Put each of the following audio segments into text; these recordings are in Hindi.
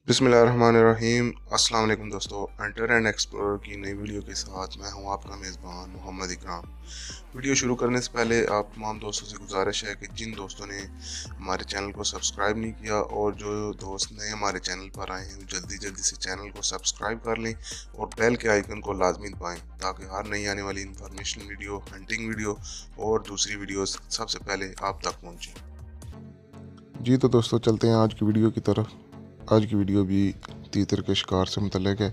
बिस्मिल्लाहिर्रहमानिर्रहीम। अस्सलाम वालेकुम दोस्तों, एंटर एंड एक्सप्लोरर की नई वीडियो के साथ मैं हूं आपका मेज़बान मोहम्मद इकराम। वीडियो शुरू करने से पहले आप तमाम दोस्तों से गुजारिश है कि जिन दोस्तों ने हमारे चैनल को सब्सक्राइब नहीं किया और जो दोस्त नए हमारे चैनल पर आए हैं जल्दी जल्दी से चैनल को सब्सक्राइब कर लें और बेल के आइकन को लाजमी दबाएं ताकि हर नई आने वाली इंफॉर्मेशन वीडियो, हंटिंग वीडियो और दूसरी वीडियोस सबसे पहले आप तक पहुँचें। जी तो दोस्तों, चलते हैं आज की वीडियो की तरफ। आज की वीडियो भी तीतर के शिकार से मुतल्लिक है,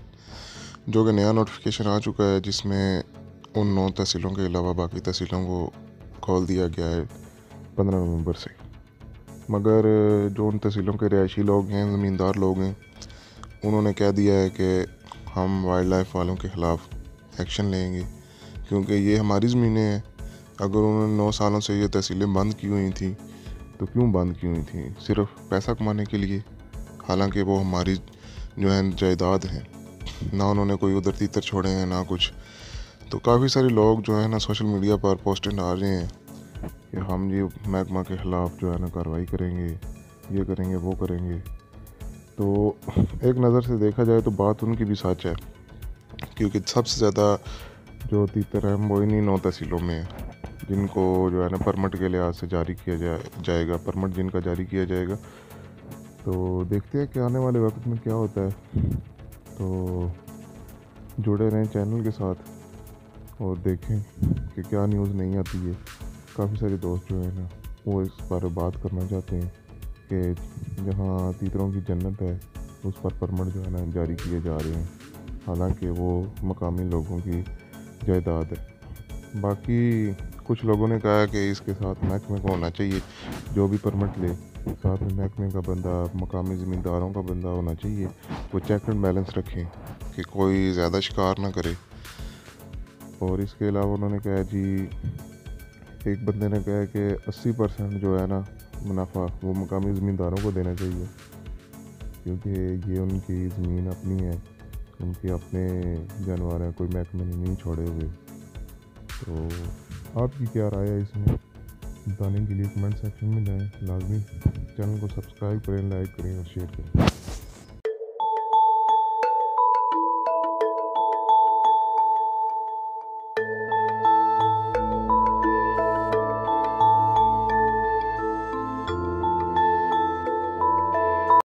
जो कि नया नोटिफिकेशन आ चुका है, जिसमें उन 9 तहसीलों के अलावा बाकी तहसीलों को खोल दिया गया है 15 नवंबर से। मगर जो उन तहसीलों के रिहायशी लोग हैं, ज़मींदार लोग हैं, उन्होंने कह दिया है कि हम वाइल्ड लाइफ वालों के ख़िलाफ़ एक्शन लेंगे, क्योंकि ये हमारी ज़मीनें हैं। अगर उन्होंने 9 सालों से ये तहसीलें बंद की हुई थी तो क्यों बंद की हुई थी? सिर्फ़ पैसा कमाने के लिए, हालांकि वो हमारी जो है जायदाद है। ना उन्होंने कोई उधर तीतर छोड़े हैं ना कुछ। तो काफ़ी सारे लोग जो है ना सोशल मीडिया पर पोस्टें डाल रहे हैं कि हम ये महकमा के ख़िलाफ़ जो है ना कार्रवाई करेंगे, ये करेंगे, वो करेंगे। तो एक नज़र से देखा जाए तो बात उनकी भी सच है, क्योंकि सबसे ज़्यादा जो तीतर हैं वो इन्हीं 9 तहसीलों में है, जिनको जो है ना परमिट के लिहाज से जारी किया जाएगा, परमिट जिनका जारी किया जाएगा। तो देखते हैं कि आने वाले वक्त में क्या होता है। तो जुड़े रहें चैनल के साथ और देखें कि क्या न्यूज़ नहीं आती है। काफ़ी सारे दोस्त जो है ना वो इस पर बात करना चाहते हैं कि जहाँ तीतरों की जन्नत है उस पर परमिट जो है ना जारी किए जा रहे हैं, हालांकि वो मकामी लोगों की जायदाद है। बाकी कुछ लोगों ने कहा कि इसके साथ महकमे को होना चाहिए, जो भी परमिट ले साथ में महकमे का बंदा, मकामी ज़मींदारों का बंदा होना चाहिए। वो चेक एंड बैलेंस रखें कि कोई ज़्यादा शिकार ना करे। और इसके अलावा उन्होंने कहा जी, एक बंदे ने कहा कि 80% जो है ना मुनाफा वो मकामी ज़मींदारों को देना चाहिए, क्योंकि ये उनकी ज़मीन अपनी है, उनके अपने जानवर हैं, कोई महकमे ने नहीं छोड़े हुए। तो आपकी क्या राय है इसमें बताने के लिए कमेंट सेक्शन में जाएं। लाजमी चैनल को सब्सक्राइब करें, लाइक करें और शेयर करें।